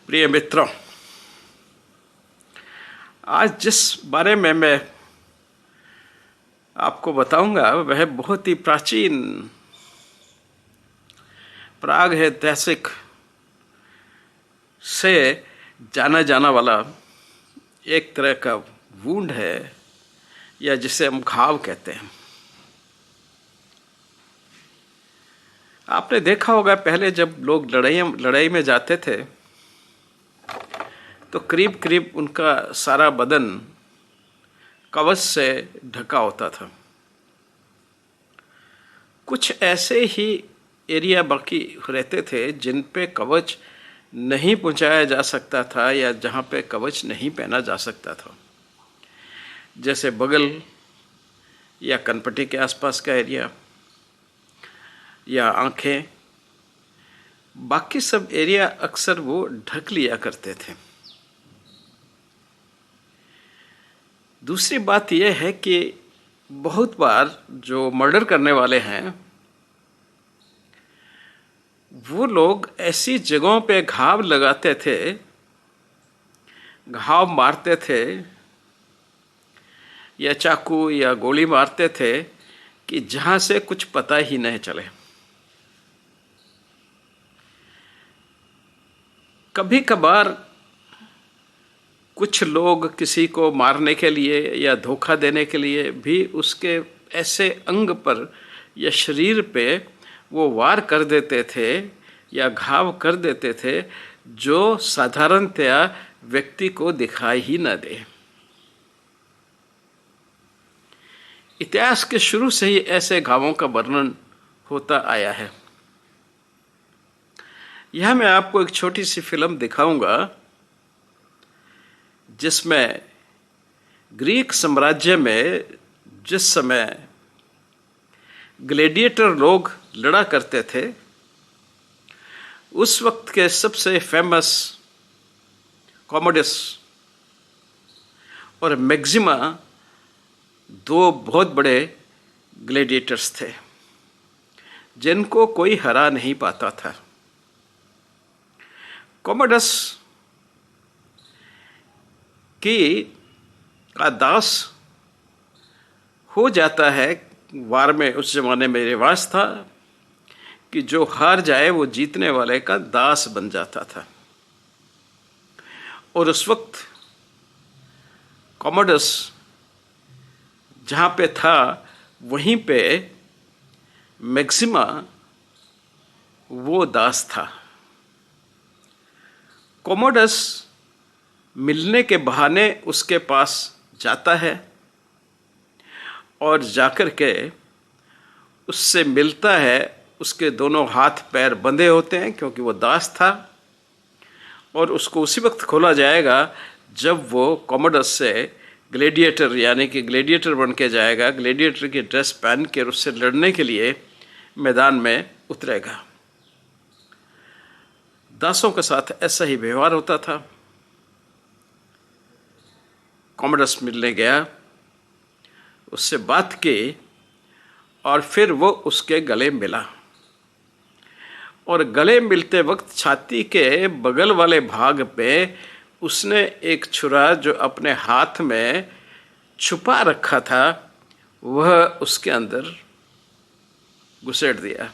प्रिय मित्रों, आज जिस बारे में मैं आपको बताऊंगा वह बहुत ही प्राचीन प्राग ऐतिहासिक से जाना जाना वाला एक तरह का वुंड है, या जिसे हम घाव कहते हैं। आपने देखा होगा पहले जब लोग लड़ाई में जाते थे तो करीब करीब उनका सारा बदन कवच से ढका होता था। कुछ ऐसे ही एरिया बाकी रहते थे जिन पे कवच नहीं पहुंचाया जा सकता था या जहां पे कवच नहीं पहना जा सकता था, जैसे बगल या कनपट्टी के आसपास का एरिया या आंखें। बाकी सब एरिया अक्सर वो ढक लिया करते थे। दूसरी बात यह है कि बहुत बार जो मर्डर करने वाले हैं वो लोग ऐसी जगहों पे घाव लगाते थे, घाव मारते थे या चाकू या गोली मारते थे कि जहां से कुछ पता ही नहीं चले। कभी कभार कुछ लोग किसी को मारने के लिए या धोखा देने के लिए भी उसके ऐसे अंग पर या शरीर पे वो वार कर देते थे या घाव कर देते थे जो साधारणतया व्यक्ति को दिखाई ही न दे। इतिहास के शुरू से ही ऐसे घावों का वर्णन होता आया है। यह मैं आपको एक छोटी सी फिल्म दिखाऊंगा जिसमें ग्रीक साम्राज्य में जिस समय ग्लैडिएटर लोग लड़ा करते थे उस वक्त के सबसे फेमस कॉमोडस और मैक्सिमा दो बहुत बड़े ग्लैडिएटर्स थे जिनको कोई हरा नहीं पाता था। कॉमोडस का दास हो जाता है। वार में उस जमाने में रिवाज था कि जो हार जाए वो जीतने वाले का दास बन जाता था। और उस वक्त कॉमोडस जहाँ पे था वहीं पे मैक्सिमा वो दास था। कॉमोडस मिलने के बहाने उसके पास जाता है और जाकर के उससे मिलता है। उसके दोनों हाथ पैर बंधे होते हैं क्योंकि वो दास था, और उसको उसी वक्त खोला जाएगा जब वो कॉमोडस से ग्लैडिएटर यानी कि ग्लैडिएटर बन के जाएगा, ग्लैडिएटर की ड्रेस पहन के उससे लड़ने के लिए मैदान में उतरेगा। दासों के साथ ऐसा ही व्यवहार होता था। कॉमोडस मिलने गया, उससे बात की और फिर वो उसके गले मिला। और गले मिलते वक्त छाती के बगल वाले भाग पे उसने एक छुरा जो अपने हाथ में छुपा रखा था वह उसके अंदर घुसेड़ दिया।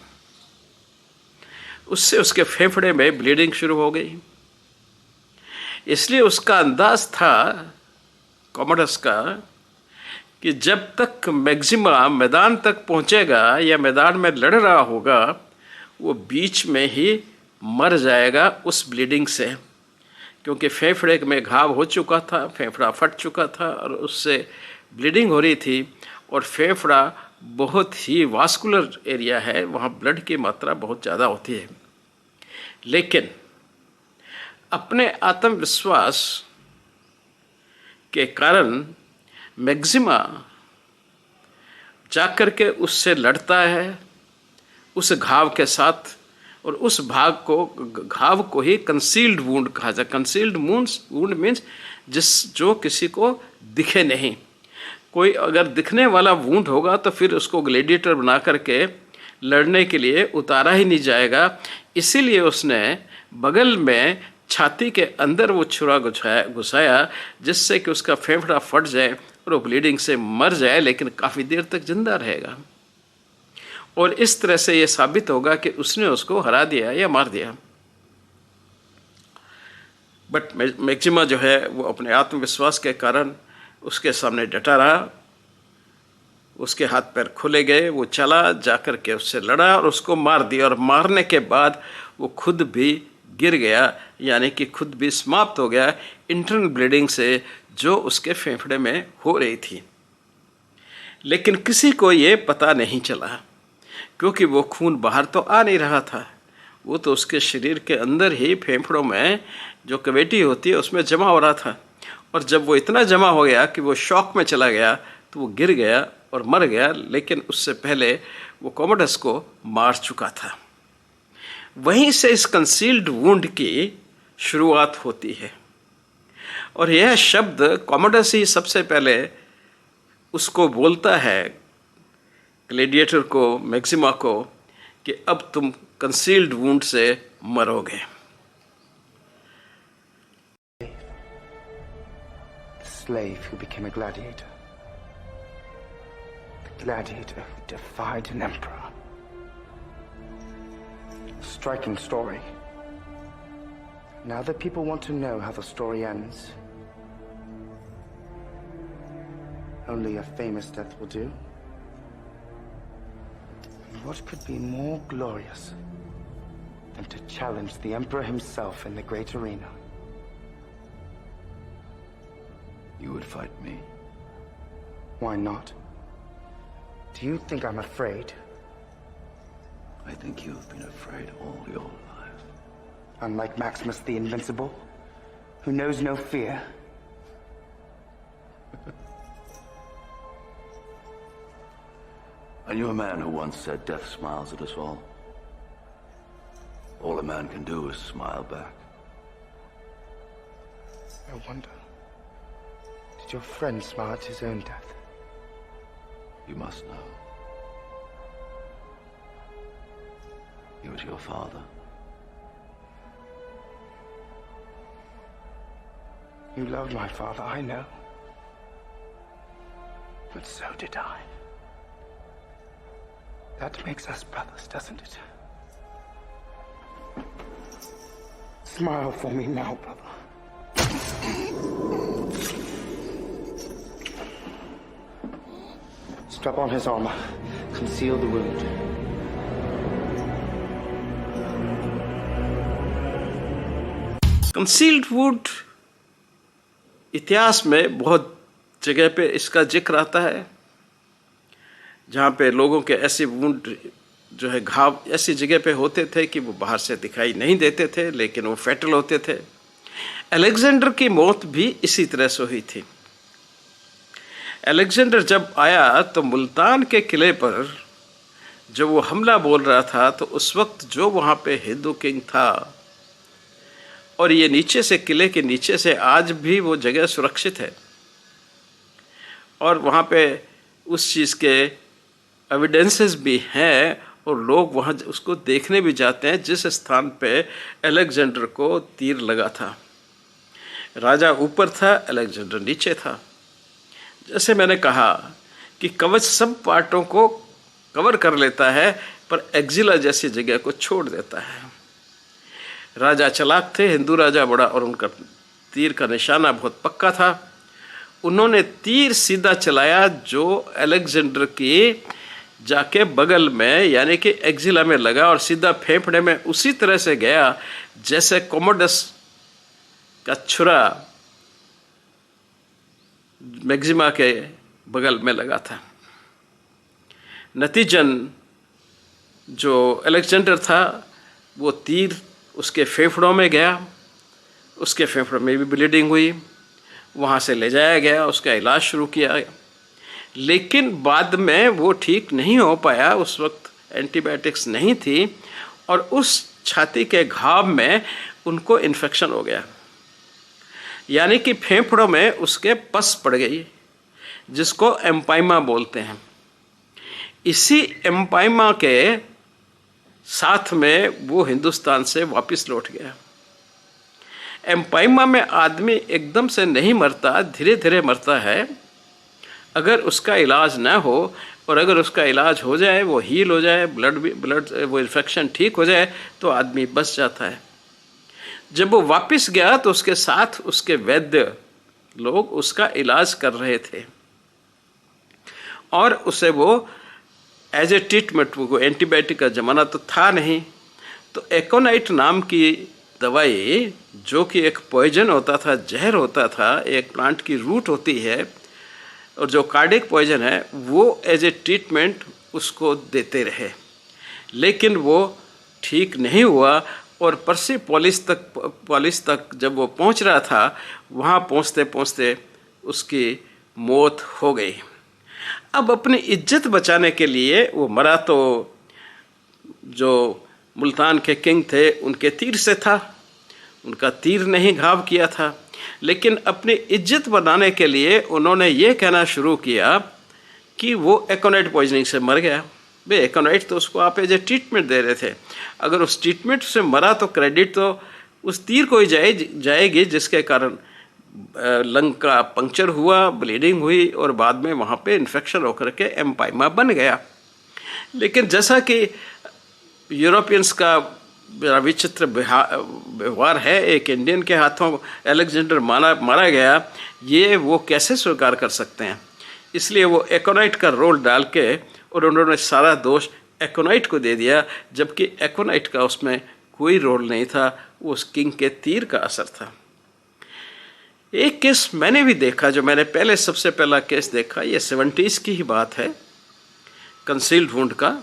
उससे उसके फेफड़े में ब्लीडिंग शुरू हो गई। इसलिए उसका अंदाज था कॉमोडस का कि जब तक मैक्सिमा मैदान तक पहुंचेगा या मैदान में लड़ रहा होगा वो बीच में ही मर जाएगा उस ब्लीडिंग से, क्योंकि फेफड़े में घाव हो चुका था, फेफड़ा फट चुका था और उससे ब्लीडिंग हो रही थी। और फेफड़ा बहुत ही वास्कुलर एरिया है, वहाँ ब्लड की मात्रा बहुत ज़्यादा होती है। लेकिन अपने आत्मविश्वास के कारण मैक्सिमा जाकर के उससे लड़ता है उस घाव के साथ, और उस घाव को ही कंसील्ड वुंड कहा जाए। कंसील्ड वुंड मीन्स जो किसी को दिखे नहीं। कोई अगर दिखने वाला वुंड होगा तो फिर उसको ग्लैडिएटर बना करके लड़ने के लिए उतारा ही नहीं जाएगा। इसीलिए उसने बगल में छाती के अंदर वो छुरा घुसाया जिससे कि उसका फेफड़ा फट जाए और वो ब्लीडिंग से मर जाए, लेकिन काफ़ी देर तक जिंदा रहेगा। और इस तरह से ये साबित होगा कि उसने उसको हरा दिया या मार दिया। बट मैक्सिमा जो है वो अपने आत्मविश्वास के कारण उसके सामने डटा रहा। उसके हाथ पैर खुले गए, वो चला जाकर के उससे लड़ा और उसको मार दिया। और मारने के बाद वो खुद भी गिर गया, यानी कि खुद भी समाप्त हो गया इंटरनल ब्लीडिंग से जो उसके फेफड़े में हो रही थी। लेकिन किसी को ये पता नहीं चला, क्योंकि वो खून बाहर तो आ नहीं रहा था, वो तो उसके शरीर के अंदर ही फेफड़ों में जो कैविटी होती है उसमें जमा हो रहा था। और जब वो इतना जमा हो गया कि वो शॉक में चला गया तो वो गिर गया और मर गया, लेकिन उससे पहले वो कॉमोडस को मार चुका था। वहीं से इस कंसील्ड वुंड की शुरुआत होती है। और यह शब्द कॉमोडस ही सबसे पहले उसको बोलता है, ग्लैडिएटर को, मैक्सिमा को, कि अब तुम कंसील्ड वुंड से मरोगे। Slave who became a gladiator. The gladiator who defied an emperor. Striking story. Now that people want to know how the story ends, only a famous death will do. And what could be more glorious than to challenge the emperor himself in the great arena? You would fight me? Why not? Do you think I'm afraid? I think you've been afraid all your life. Unlike Maximus the Invincible, who knows no fear. I knew a man who once said death smiles at us all. All a man can do is smile back. I wonder, did your friend smile at his own death? You must know. He was your father. You loved my father, I know. But so did I. That makes us brothers, doesn't it? Smile for me now, brother. Strap on his armor. Conceal the wound. Concealed would इतिहास में बहुत जगह पे इसका जिक्र आता है, जहाँ पे लोगों के ऐसे वुंड जो है, घाव ऐसी जगह पे होते थे कि वो बाहर से दिखाई नहीं देते थे, लेकिन वो फैटल होते थे। अलेक्जेंडर की मौत भी इसी तरह से हुई थी। अलेक्जेंडर जब आया तो मुल्तान के किले पर जब वो हमला बोल रहा था, तो उस वक्त जो वहाँ पे हिंदू किंग था, और ये नीचे से, किले के नीचे से आज भी वो जगह सुरक्षित है, और वहाँ पे उस चीज़ के एविडेंसेस भी हैं, और लोग वहाँ उसको देखने भी जाते हैं जिस स्थान पे अलेक्जेंडर को तीर लगा था। राजा ऊपर था, अलेक्जेंडर नीचे था। जैसे मैंने कहा कि कवच सब पार्टों को कवर कर लेता है, पर एक्जिला जैसी जगह को छोड़ देता है। राजा चालाक थे, हिंदू राजा बड़ा, और उनका तीर का निशाना बहुत पक्का था। उन्होंने तीर सीधा चलाया जो अलेक्जेंडर की जाके बगल में, यानी कि एक्जिला में लगा, और सीधा फेफड़े में उसी तरह से गया जैसे कॉमोडस का छुरा मैक्सिमा के बगल में लगा था। नतीजन जो अलेक्जेंडर था, वो तीर उसके फेफड़ों में गया, उसके फेफड़ों में भी ब्लीडिंग हुई, वहाँ से ले जाया गया, उसका इलाज शुरू किया गया, लेकिन बाद में वो ठीक नहीं हो पाया। उस वक्त एंटीबायोटिक्स नहीं थी, और उस छाती के घाव में उनको इन्फेक्शन हो गया, यानी कि फेफड़ों में उसके पस पड़ गई, जिसको एम्पाइमा बोलते हैं। इसी एम्पाइमा के साथ में वो हिंदुस्तान से वापस लौट गया। एम्पाइमा में आदमी एकदम से नहीं मरता, धीरे धीरे मरता है। अगर उसका इलाज ना हो और अगर उसका इलाज हो जाए, वो हील हो जाए, ब्लड वो इन्फेक्शन ठीक हो जाए, तो आदमी बच जाता है। जब वो वापस गया तो उसके साथ उसके वैद्य लोग उसका इलाज कर रहे थे और उसे वो एज ए ट्रीटमेंट, वो एंटीबायोटिक का ज़माना तो था नहीं, तो एकोनाइट नाम की दवाई, जो कि एक पॉइजन होता था, जहर होता था, एक प्लांट की रूट होती है और जो कार्डिक पॉइजन है, वो एज ए ट्रीटमेंट उसको देते रहे। लेकिन वो ठीक नहीं हुआ और पर्सिपोलिस तक जब वो पहुंच रहा था, वहाँ पहुँचते पहुँचते उसकी मौत हो गई। अब अपनी इज्जत बचाने के लिए वो मरा तो जो मुल्तान के किंग थे उनके तीर से था, उनका तीर नहीं घाव किया था, लेकिन अपनी इज्जत बनाने के लिए उन्होंने ये कहना शुरू किया कि वो एकोनाइट पॉइजनिंग से मर गया। भाई एकोनाइट तो उसको आप एज ए ट्रीटमेंट दे रहे थे, अगर उस ट्रीटमेंट से मरा तो क्रेडिट तो उस तीर को ही जाएगी जिसके कारण लंग का पंक्चर हुआ, ब्लीडिंग हुई और बाद में वहाँ पे इन्फेक्शन होकर के एम्पाइमा बन गया। लेकिन जैसा कि यूरोपियंस का विचित्र व्यवहार है, एक इंडियन के हाथों अलेक्जेंडर मारा गया, ये वो कैसे स्वीकार कर सकते हैं। इसलिए वो एकोनाइट का रोल डाल के और उन्होंने सारा दोष एकोनाइट को दे दिया, जबकि एकोनाइट का उसमें कोई रोल नहीं था, वो उस किंग के तीर का असर था। एक केस मैंने भी देखा, जो मैंने पहले सबसे पहला केस देखा, ये 70s की ही बात है, कंसील्ड वुंड का।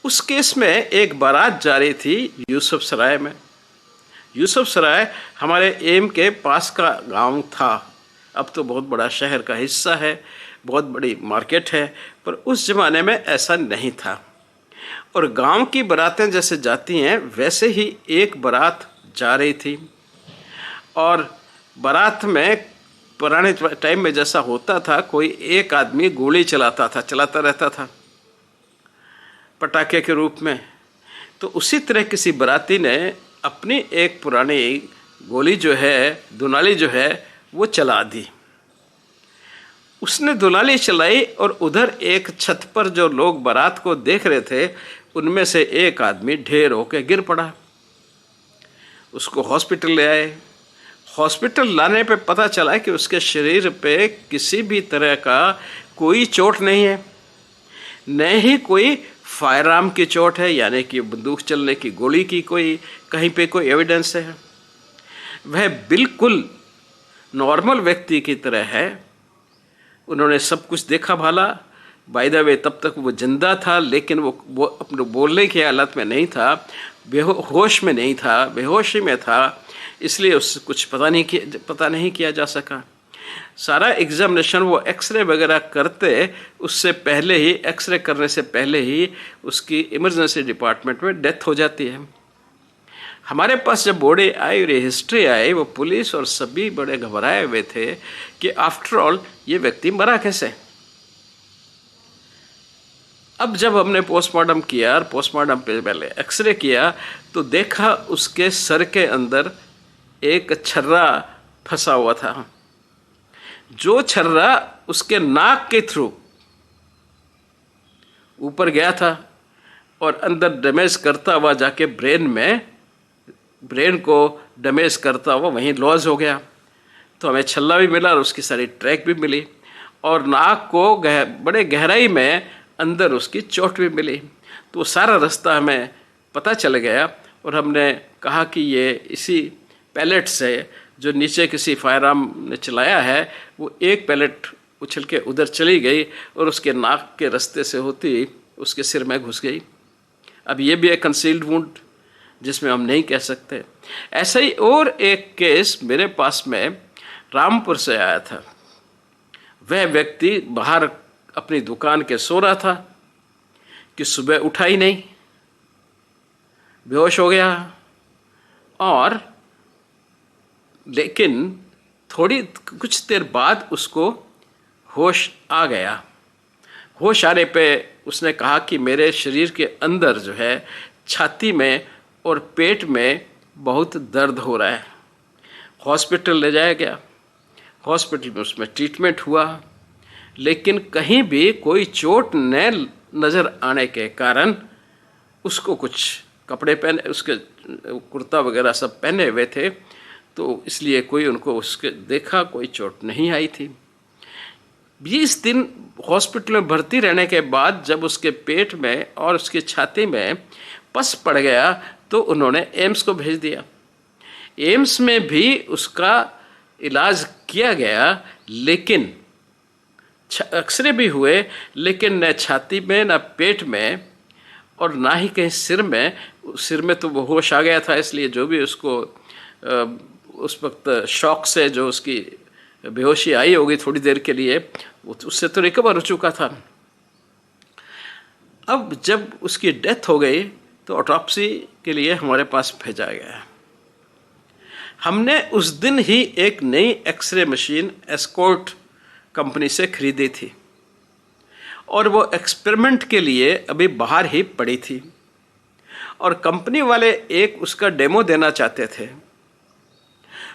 उस केस में एक बारात जा रही थी यूसुफ सराय में। यूसुफ सराय हमारे एम के पास का गांव था, अब तो बहुत बड़ा शहर का हिस्सा है, बहुत बड़ी मार्केट है, पर उस ज़माने में ऐसा नहीं था। और गांव की बारातें जैसे जाती हैं वैसे ही एक बारात जा रही थी और बारात में पुराने टाइम में जैसा होता था, कोई एक आदमी गोली चलाता रहता था पटाखे के रूप में। तो उसी तरह किसी बाराती ने अपनी एक पुरानी गोली जो है, दुनाली जो है, वो चला दी। उसने दुनाली चलाई और उधर एक छत पर जो लोग बारात को देख रहे थे, उनमें से एक आदमी ढेर होकर गिर पड़ा। उसको हॉस्पिटल ले आए। हॉस्पिटल लाने पे पता चला कि उसके शरीर पे किसी भी तरह का कोई चोट नहीं है, न ही कोई फायर आर्म की चोट है, यानी कि बंदूक चलने की गोली की कोई कहीं पे कोई एविडेंस है। वह बिल्कुल नॉर्मल व्यक्ति की तरह है। उन्होंने सब कुछ देखा भाला। बाय द वे तब तक वो जिंदा था, लेकिन वो अपने बोलने की हालत में नहीं था, होश में नहीं था, बेहोशी में था, इसलिए उससे कुछ पता नहीं किया जा सका। सारा एग्जामिनेशन वो एक्सरे वगैरह करते, उससे पहले ही, एक्सरे करने से पहले ही उसकी इमरजेंसी डिपार्टमेंट में डेथ हो जाती है। हमारे पास जब बॉडी आई और हिस्ट्री आई, वो पुलिस और सभी बड़े घबराए हुए थे कि आफ्टर ऑल ये व्यक्ति मरा कैसे। अब जब हमने पोस्टमार्टम किया और पोस्टमार्टम पे पहले एक्सरे किया तो देखा उसके सर के अंदर एक छर्रा फंसा हुआ था, जो छर्रा उसके नाक के थ्रू ऊपर गया था और अंदर डैमेज करता हुआ जाके ब्रेन को डैमेज करता हुआ वहीं लॉज हो गया। तो हमें छल्ला भी मिला और उसकी सारी ट्रैक भी मिली और नाक को बड़े गहराई में अंदर उसकी चोट भी मिली। तो सारा रास्ता हमें पता चल गया और हमने कहा कि ये इसी पैलेट से, जो नीचे किसी फायर आर्म ने चलाया है, वो एक पैलेट उछल के उधर चली गई और उसके नाक के रास्ते से होती उसके सिर में घुस गई। अब ये भी एक कंसील्ड वुंड जिसमें हम नहीं कह सकते। ऐसा ही और एक केस मेरे पास में रामपुर से आया था। वह व्यक्ति बाहर अपनी दुकान के सो रहा था कि सुबह उठा ही नहीं, बेहोश हो गया और लेकिन कुछ देर बाद उसको होश आ गया। होश आने पे उसने कहा कि मेरे शरीर के अंदर जो है, छाती में और पेट में बहुत दर्द हो रहा है। हॉस्पिटल ले जाया गया, हॉस्पिटल में उसमें ट्रीटमेंट हुआ, लेकिन कहीं भी कोई चोट न नज़र आने के कारण उसको कुछ कपड़े पहने, उसके कुर्ता वगैरह सब पहने हुए थे, तो इसलिए कोई उनको उसके देखा, कोई चोट नहीं आई थी। 20 दिन हॉस्पिटल में भर्ती रहने के बाद जब उसके पेट में और उसकी छाती में पस पड़ गया तो उन्होंने एम्स को भेज दिया। एम्स में भी उसका इलाज किया गया, लेकिन एक्सरे भी हुए, लेकिन न छाती में न पेट में और ना ही कहीं सिर में तो वो होश आ गया था, इसलिए जो भी उसको उस वक्त शॉक से जो उसकी बेहोशी आई होगी थोड़ी देर के लिए, उससे तो रिकवर हो चुका था। अब जब उसकी डेथ हो गई तो ऑटोप्सी के लिए हमारे पास भेजा गया। हमने उस दिन ही एक नई एक्सरे मशीन एस्कॉर्ट कंपनी से खरीदी थी और वो एक्सपेरिमेंट के लिए अभी बाहर ही पड़ी थी और कंपनी वाले एक उसका डेमो देना चाहते थे।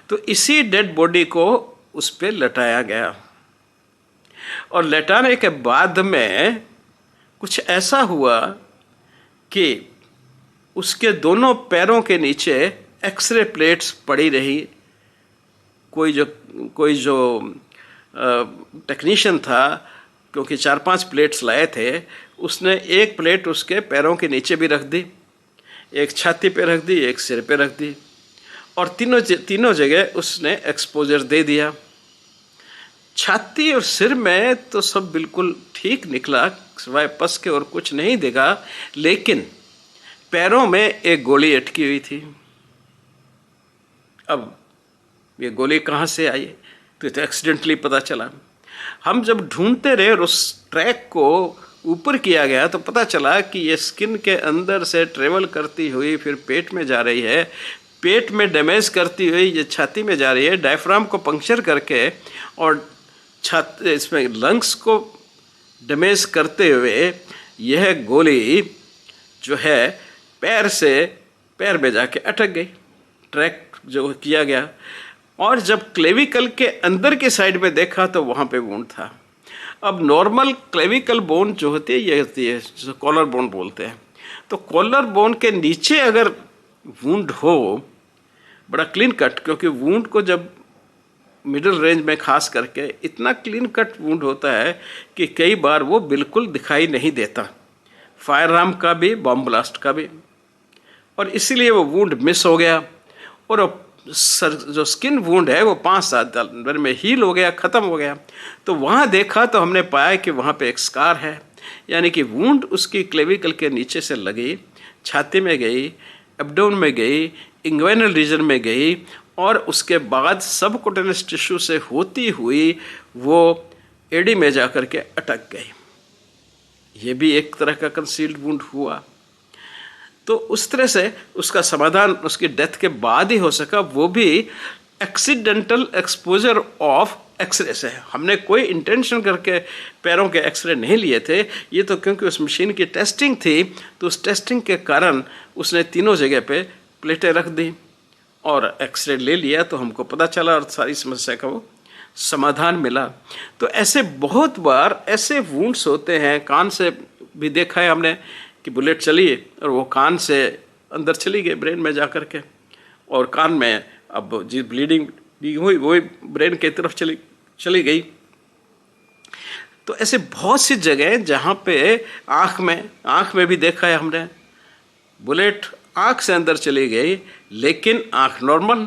तो इसी डेड बॉडी को उस पर लटाया गया और लटाने के बाद में कुछ ऐसा हुआ कि उसके दोनों पैरों के नीचे एक्सरे प्लेट्स पड़ी रही। कोई जो टेक्नीशियन था, क्योंकि 4-5 प्लेट्स लाए थे, उसने एक प्लेट उसके पैरों के नीचे भी रख दी, एक छाती पे रख दी, एक सिर पे रख दी और तीनों जगह उसने एक्सपोजर दे दिया। छाती और सिर में तो सब बिल्कुल ठीक निकला, सिवाय पस के और कुछ नहीं दिखा, लेकिन पैरों में एक गोली अटकी हुई थी। अब ये गोली कहाँ से आई तो एक्सीडेंटली पता चला। हम जब ढूंढते रहे और उस ट्रैक को ऊपर किया गया तो पता चला कि ये स्किन के अंदर से ट्रेवल करती हुई फिर पेट में जा रही है, पेट में डैमेज करती हुई ये छाती में जा रही है, डायफ्राम को पंक्चर करके और इसमें लंग्स को डैमेज करते हुए यह गोली जो है पैर में जाके अटक गई, ट्रैक जो किया गया। और जब क्लेविकल के अंदर के साइड में देखा तो वहाँ पे वुंड था। अब नॉर्मल क्लेविकल बोन जो होती है ये होती है जो कॉलर बोन बोलते हैं, तो कॉलर बोन के नीचे अगर वुंड हो बड़ा क्लीन कट, क्योंकि वुंड को जब मिडिल रेंज में खास करके इतना क्लीन कट वुंड होता है कि कई बार वो बिल्कुल दिखाई नहीं देता, फायर आर्म का भी, बॉम्ब ब्लास्ट का भी, और इसीलिए वो वुंड मिस हो गया और जो स्किन वुंड है वो 5-7 दिन में हील हो गया, ख़त्म हो गया। तो वहाँ देखा तो हमने पाया कि वहाँ पे एक स्कार है, यानी कि वुंड उसकी क्लेविकल के नीचे से लगी, छाती में गई, एब्डोमेन में गई, इंग्वेनल रीजन में गई और उसके बाद सबक्यूटेनियस टिश्यू से होती हुई वो एडी में जा कर के अटक गई। ये भी एक तरह का कंसील्ड वुंड हुआ। तो उस तरह से उसका समाधान उसकी डेथ के बाद ही हो सका, वो भी एक्सीडेंटल एक्सपोजर ऑफ एक्सरे से। हमने कोई इंटेंशन करके पैरों के एक्सरे नहीं लिए थे, ये तो क्योंकि उस मशीन की टेस्टिंग थी तो उस टेस्टिंग के कारण उसने तीनों जगह पे प्लेटें रख दी और एक्सरे ले लिया तो हमको पता चला और सारी समस्या का वो समाधान मिला। तो ऐसे बहुत बार ऐसे वुंड्स होते हैं, कान से भी देखा है हमने कि बुलेट चली और वो कान से अंदर चली गई ब्रेन में जा कर के, और कान में अब जी ब्लीडिंग भी हुई वो ब्रेन की तरफ चली गई। तो ऐसे बहुत सी जगह जहाँ पे आँख में भी देखा है हमने, बुलेट आँख से अंदर चली गई लेकिन आँख नॉर्मल,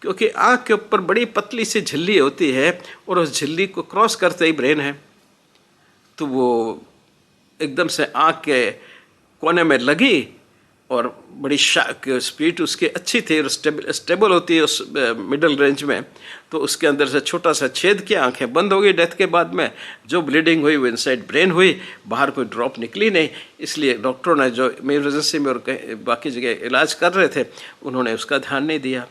क्योंकि आँख के ऊपर बड़ी पतली सी झिल्ली होती है और उस झिल्ली को क्रॉस करते ही ब्रेन है, तो वो एकदम से आँख के कोने में लगी और बड़ी स्पीड उसकी अच्छी थी और स्टेबल होती है उस मिडल रेंज में, तो उसके अंदर से छोटा सा छेद किया, आंखें बंद हो गई। डेथ के बाद में जो ब्लीडिंग हुई वो इनसाइड ब्रेन हुई, बाहर कोई ड्रॉप निकली नहीं, इसलिए डॉक्टरों ने जो इमरजेंसी में और बाकी जगह इलाज कर रहे थे उन्होंने उसका ध्यान नहीं दिया।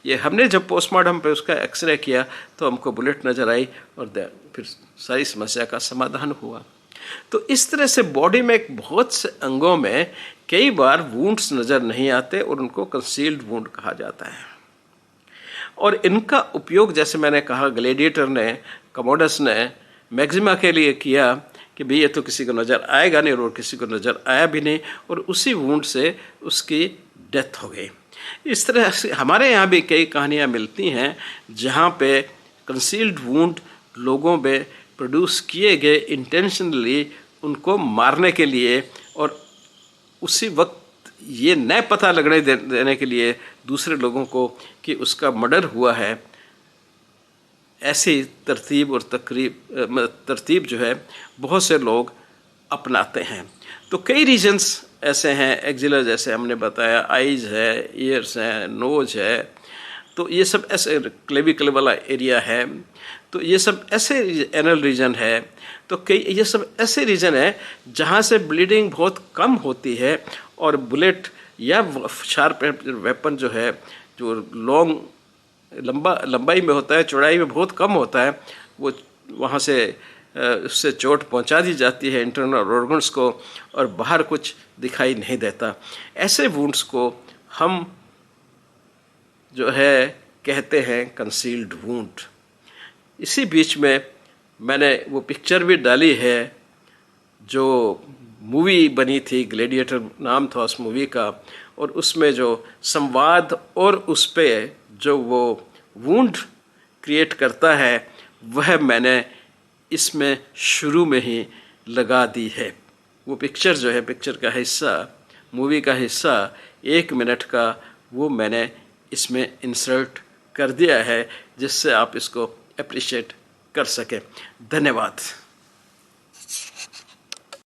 ये हमने जब पोस्टमार्टम पे उसका एक्सरे किया तो हमको बुलेट नज़र आई और फिर सारी समस्या का समाधान हुआ। तो इस तरह से बॉडी में एक बहुत से अंगों में कई बार वुंड्स नज़र नहीं आते और उनको कंसील्ड वुंड कहा जाता है। और इनका उपयोग जैसे मैंने कहा ग्लैडिएटर ने, कमोडस ने मैक्सिमा के लिए किया कि भाई ये तो किसी को नज़र आएगा नहीं, और किसी को नज़र आया भी नहीं, और उसी वुंड से उसकी डेथ हो गई। इस तरह से हमारे यहाँ भी कई कहानियाँ मिलती हैं जहाँ पे कंसील्ड वुंड लोगों में प्रोड्यूस किए गए इंटेंशनली उनको मारने के लिए, और उसी वक्त ये न पता लगने देने के लिए दूसरे लोगों को कि उसका मर्डर हुआ है। ऐसी तरतीब और तरतीब जो है बहुत से लोग अपनाते हैं। तो कई रीजंस ऐसे हैं, एक्जिलर जैसे हमने बताया, आइज़ है, ईयर्स हैं, नोज है, तो ये सब ऐसे, क्लेविकल वाला एरिया है, तो ये सब ऐसे एनल रीजन है। तो कई ये सब ऐसे रीजन है जहाँ से ब्लीडिंग बहुत कम होती है, और बुलेट या शार्प वेपन जो है, जो लंबाई में होता है, चौड़ाई में बहुत कम होता है, वो वहाँ से उससे चोट पहुँचा दी जाती है इंटरनल ऑर्गन्स को, और बाहर कुछ दिखाई नहीं देता। ऐसे वुंड्स को हम जो है कहते हैं कंसील्ड वुंड। इसी बीच में मैंने वो पिक्चर भी डाली है जो मूवी बनी थी, ग्लैडिएटर नाम था उस मूवी का, और उसमें जो संवाद और उस पर जो वो वुंड क्रिएट करता है वह मैंने इसमें शुरू में ही लगा दी है। वो पिक्चर जो है, पिक्चर का हिस्सा, मूवी का हिस्सा 1 मिनट का, वो मैंने इसमें इंसर्ट कर दिया है जिससे आप इसको अप्रिशिएट कर सकें। धन्यवाद।